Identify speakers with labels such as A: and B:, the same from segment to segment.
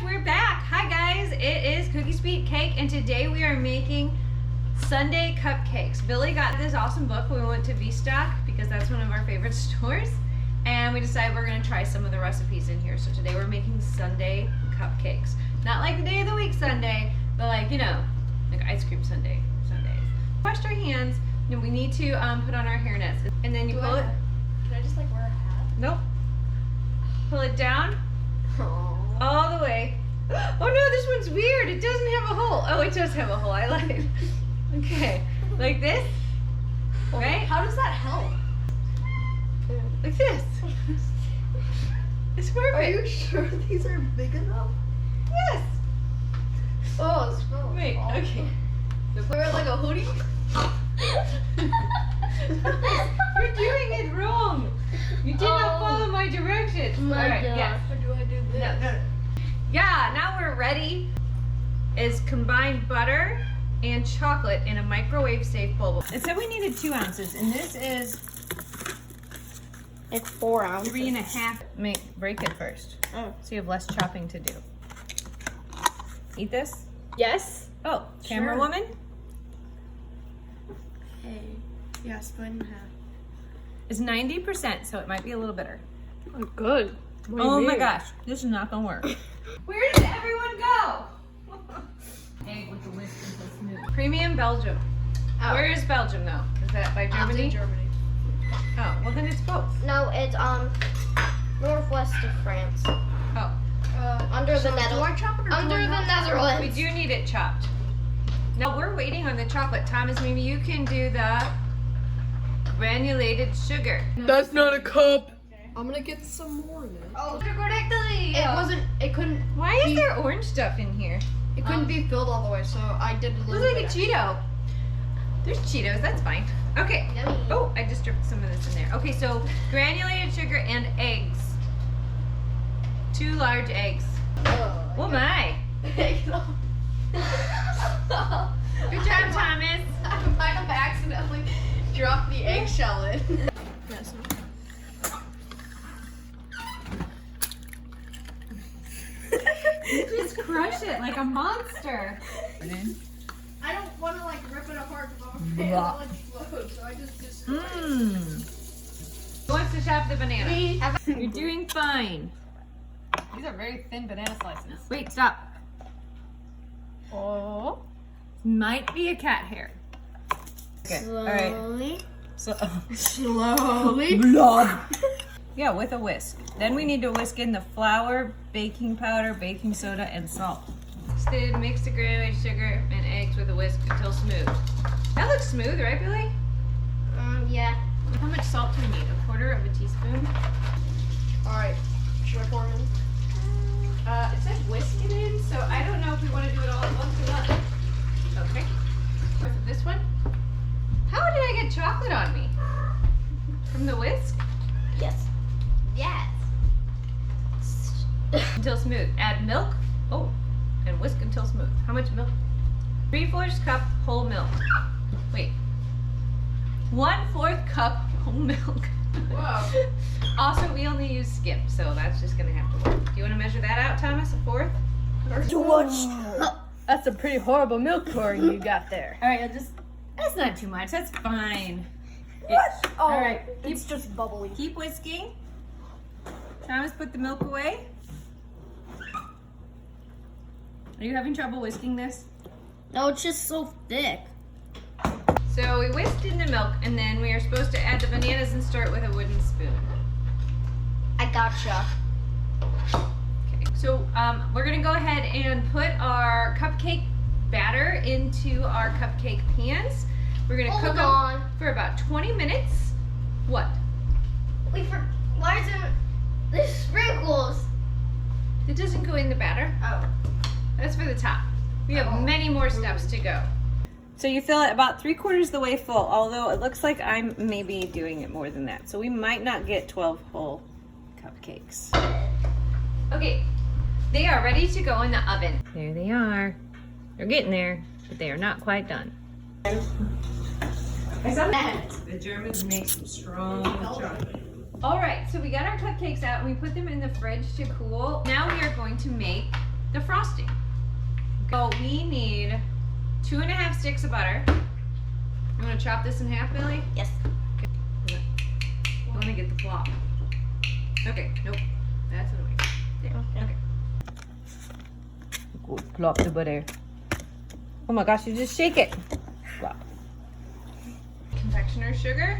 A: we're back. Hi guys, it is Cookie Sweet Cake, and today we are making Sundae Cupcakes. Billy got this awesome book when we went to V-Stock because that's one of our favorite stores, and we decided we're going to try some of the recipes in here. So today we're making Sundae Cupcakes. Not like the day of the week Sunday, but like, you know, like ice cream Sundays. Wash our hands, and we need to put on our hairnets, and then you pull it.
B: Can I just like wear a hat?
A: Nope. Pull it down.
B: Aww.
A: All the way. Oh no, this one's weird. It doesn't have a hole. Oh, it does have a hole. I like it. Okay. Like this. Right?
B: How does that help?
A: Like this. It's perfect.
B: Are you sure these are big enough?
A: Yes.
B: Oh, it smells
A: Wait,
B: awful.
A: okay.
B: Wear like a hoodie?
A: You're doing it wrong. You did not follow my directions. Alright, yes.
B: Or do I do this?
A: No. Yeah, now we're ready. Is combine butter and chocolate in a microwave safe bowl. It said we needed 2 ounces, and this is
B: It's 4 ounces.
A: 3.5. Break it first,
B: Oh.
A: so you have less chopping to do. Eat this?
B: Yes.
A: Oh, camera
B: Sure.
A: woman?
B: Hey. Yeah, split in half.
A: It's 90%, so it might be a little bitter.
B: Oh, good.
A: Oh my gosh, this is not gonna work. Where did everyone go? Egg with the whisk until smooth. Premium Belgium.
B: Oh.
A: Where is Belgium though? Is that by Germany?
B: Germany.
A: Oh, well then it's both.
C: No, it's northwest of France,
A: Oh,
C: under the
B: Do I chop it or
C: under
B: do I
C: the
B: not?
A: we
C: Netherlands.
A: do need it chopped. Now we're waiting on the chocolate. Thomas, maybe you can do the granulated sugar.
B: That's not a cup. I'm gonna get some more of it.
C: Oh, correctly.
B: It wasn't. It couldn't.
A: Why is there orange stuff in here?
B: It couldn't be filled all the way, so I did a little
A: Looks like a
B: bit.
A: Cheeto. There's Cheetos, that's fine. Okay.
C: Yummy.
A: Oh, I just dripped some of this in there. Okay, so granulated sugar and eggs. 2 large eggs. Oh my.
B: Good
A: Good job, Thomas.
B: I might have accidentally dropped the eggshell in.
A: Just crush it like a monster.
B: I don't want to like rip it apart because I'm afraid it'll explode, so I just
A: Who wants to chop the banana?
C: Me.
A: You're doing fine.
B: These are very thin banana slices.
A: Wait, stop.
B: Oh.
A: Might be a cat hair. Okay, alright.
C: Slowly.
A: So,
B: Slowly.
A: blood. Yeah, with a whisk. Then we need to whisk in the flour, baking powder, baking soda, and salt. Then mix the granulated sugar and eggs with a whisk until smooth. That looks smooth, right, Billy?
C: Yeah.
A: How much salt do we need? 1/4 of a teaspoon?
B: Alright. Should I pour them in?
A: It says whisk it in, so I don't know if we want to do it all at once or not. Okay. This one? How did I get chocolate on me? From the whisk?
C: Yes. Yes.
A: Until smooth. Add milk. Oh, and whisk until smooth. How much milk? 3/4 cup whole milk. Wait. 1/4 cup whole milk.
B: Whoa.
A: Also, we only use skip, so that's just gonna have to work. Do you want to measure that out, Thomas? 1/4?
B: Too much. That's a pretty horrible milk pouring you got there.
A: All right, that's not too much. That's fine.
B: What? Oh,
A: all right.
B: It's just bubbly.
A: Keep whisking. Thomas, put the milk away. Are you having trouble whisking this?
C: No, it's just so thick.
A: So we whisked in the milk, and then we are supposed to add the bananas and stir it with a wooden spoon.
C: I gotcha.
A: Okay. So we're gonna go ahead and put our cupcake batter into our cupcake pans. We're gonna cook them for about 20 minutes. What?
C: Why is there's sprinkles?
A: It doesn't go in the batter.
C: Oh.
A: That's for the top. We have many more steps to go. So you fill it about 3/4 the way full, although it looks like I'm maybe doing it more than that. So we might not get 12 whole cupcakes. Okay, they are ready to go in the oven. There they are. They're getting there, but they are not quite done. The Germans make some strong chocolate. All right, so we got our cupcakes out and we put them in the fridge to cool. Now we are going to make the frosting. So we need 2.5 sticks of butter. You want to chop this in half, Billy?
C: Yes.
A: Okay. I want to get the flop. Okay, nope. That's annoying. There. Okay. Go plop the butter. Oh my gosh, you just shake it. Flop. Confectioner's sugar.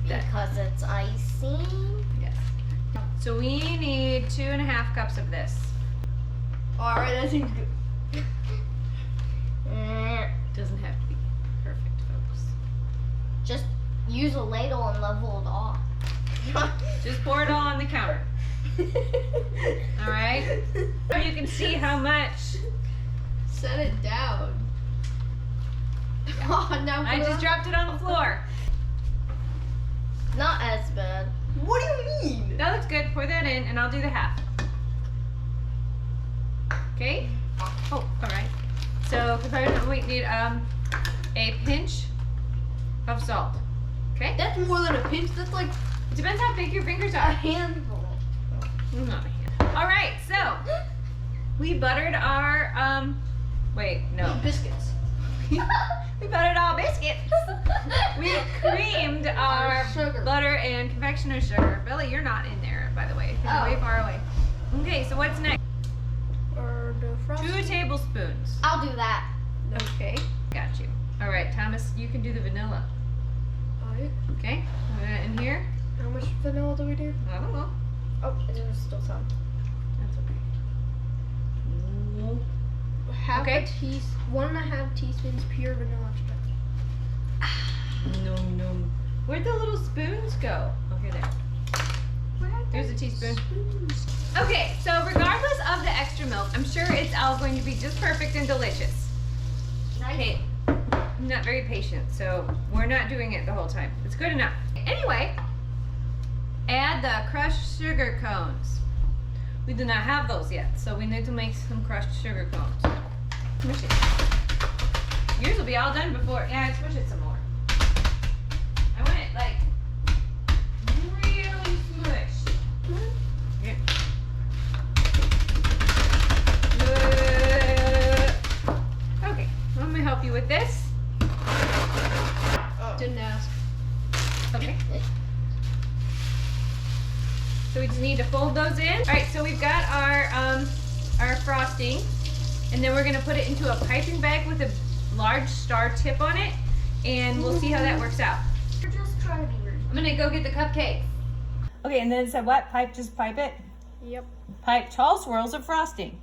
C: Because it's icing.
A: Yes. So we need 2.5 cups of this.
B: Alright, that seems good.
A: Doesn't have to be perfect, folks.
C: Just use a ladle and level it off.
A: Just pour it all on the counter. All right. So you can see how much.
B: Set it down. Oh, now
A: I just dropped it on the floor.
C: Not as bad.
B: What do you mean?
A: That looks good. Pour that in, and I'll do the half. Okay. Oh, all right. So we need a pinch of salt. Okay.
B: That's more than a pinch. That's like
A: It depends how big your fingers
B: a
A: are.
B: handful.
A: Not a hand. All right. So we buttered our Wait, no.
B: Biscuits.
A: We buttered our biscuits. We creamed our
B: sugar.
A: butter and confectioner's sugar. Billy, you're not in there, by the way. You're way far away. Okay, so what's next?
B: Or the frosting.
A: 2 tablespoons.
C: I'll do that.
A: Okay, got you. All right, Thomas, you can do the vanilla.
B: Alright.
A: Okay, put that in here.
B: How much vanilla do we do?
A: I don't know.
C: Oh, there's still some.
A: That's okay.
B: Half
A: Okay.
B: a teaspoon, 1.5 teaspoons pure vanilla extract.
A: No. Where'd the little spoons go? Okay, there. There's a teaspoon. Okay, so regardless of the extra milk, I'm sure it's all going to be just perfect and delicious. Okay, I'm not very patient, so we're not doing it the whole time. It's good enough. Anyway, add the crushed sugar cones. We do not have those yet, so we need to make some crushed sugar cones. Smush it. Yours will be all done before. Yeah, smush it some more. I want it like really smushed. Yeah. Okay, I'm gonna help you with this.
B: Didn't ask.
A: Okay. So we just need to fold those in. All right, so we've got our frosting, and then we're gonna put it into a piping bag with a large star tip on it, and we'll see how that works out.
C: You're just trying to be rude.
A: I'm gonna go get the cupcake. Okay, and then it said what? Just pipe it?
B: Yep.
A: Pipe tall swirls of frosting.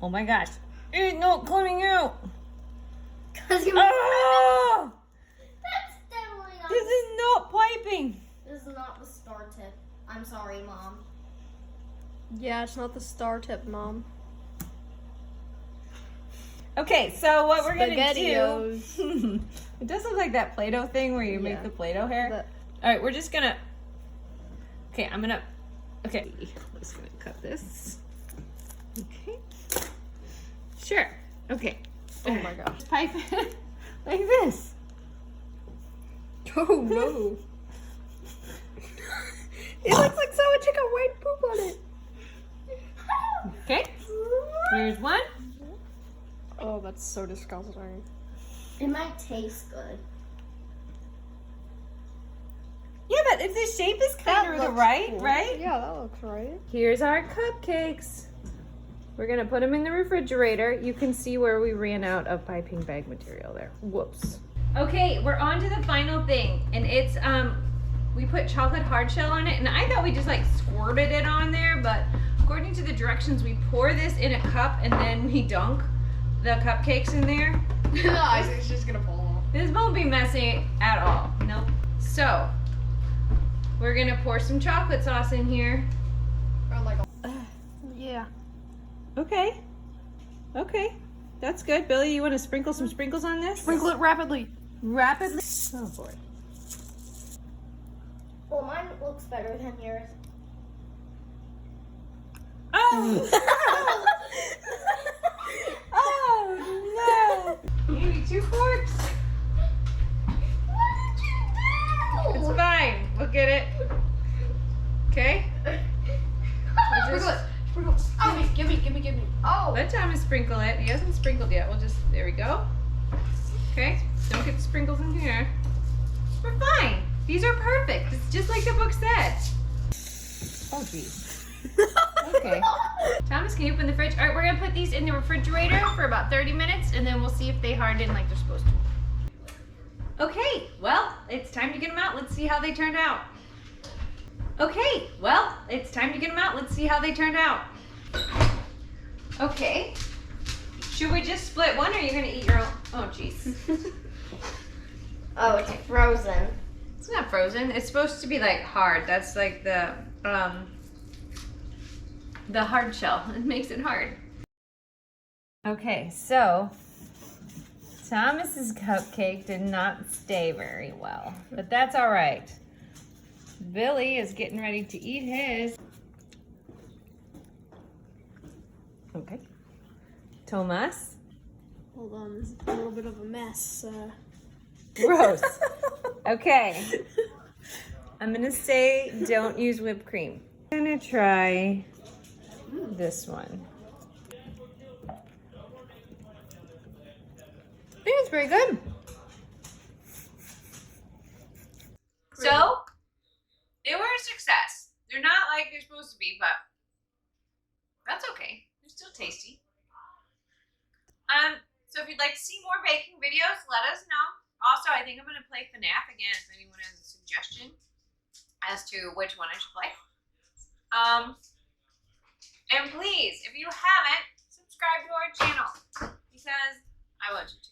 A: Oh my gosh. It's not coming out.
C: Cause you.
A: Oh!
C: That's definitely not.
A: This is not piping.
C: This is not the star tip. I'm sorry, Mom.
B: Yeah, it's not the star tip, Mom.
A: Okay, so what we're gonna
B: Spaghettios.
A: do. It does look like that Play-Doh thing where you make the Play-Doh hair. All right, we're just gonna. Okay, Okay, I'm just gonna cut this. Okay. Sure. Okay.
B: Oh my gosh.
A: Pipe it like this.
B: Oh no. It looks like someone took a white poop on it.
A: Okay. Here's one.
B: Oh, that's so disgusting.
C: It might taste good.
A: Yeah, but if the shape is kind of the right, right?
B: Yeah, that looks right.
A: Here's our cupcakes. We're gonna put them in the refrigerator. You can see where we ran out of piping bag material there. Whoops. Okay, we're on to the final thing, and it's we put chocolate hard shell on it, and I thought we just like squirted it on there, but according to the directions, we pour this in a cup and then we dunk the cupcakes in there.
B: It's just gonna fall off.
A: This won't be messy at all. Nope. So we're gonna pour some chocolate sauce in here.
B: Or like yeah.
A: Okay. Okay. That's good. Billy, you want to sprinkle some sprinkles on this?
B: Sprinkle it rapidly.
A: Rapidly. Oh boy.
C: Well, mine looks better than yours.
A: Oh! Oh no! Maybe 2 forks?
C: What did you do?
A: It's fine. We'll get it. Okay?
B: Oh, give me. Oh.
A: Let Thomas sprinkle it. He hasn't sprinkled yet. We'll just, there we go. Okay, don't get the sprinkles in here. We're fine. These are perfect. It's just like the book said. Oh, geez. Okay. Thomas, can you open the fridge? All right, we're gonna put these in the refrigerator for about 30 minutes and then we'll see if they harden like they're supposed to. Okay, well, it's time to get them out. Let's see how they turned out. Okay, well, it's time to get them out. Let's see how they turned out. Okay. Should we just split one or are you gonna eat your own? Oh, jeez.
C: Oh, it's frozen.
A: It's not frozen. It's supposed to be like hard. That's like the hard shell. It makes it hard. Okay, so Thomas's cupcake did not stay very well, but that's all right. Billy is getting ready to eat his. Okay. Thomas.
B: Hold on, this is a little bit of a mess.
A: Gross. Okay. I'm gonna say don't use whipped cream. I'm gonna try this one. I think it's very good. So, they were a success. They're not like they're supposed to be, but that's okay. They're still tasty. So if you'd like to see more baking videos, let us know. Also, I think I'm going to play FNAF again if anyone has a suggestion as to which one I should play. And please, if you haven't, subscribe to our channel because I want you to.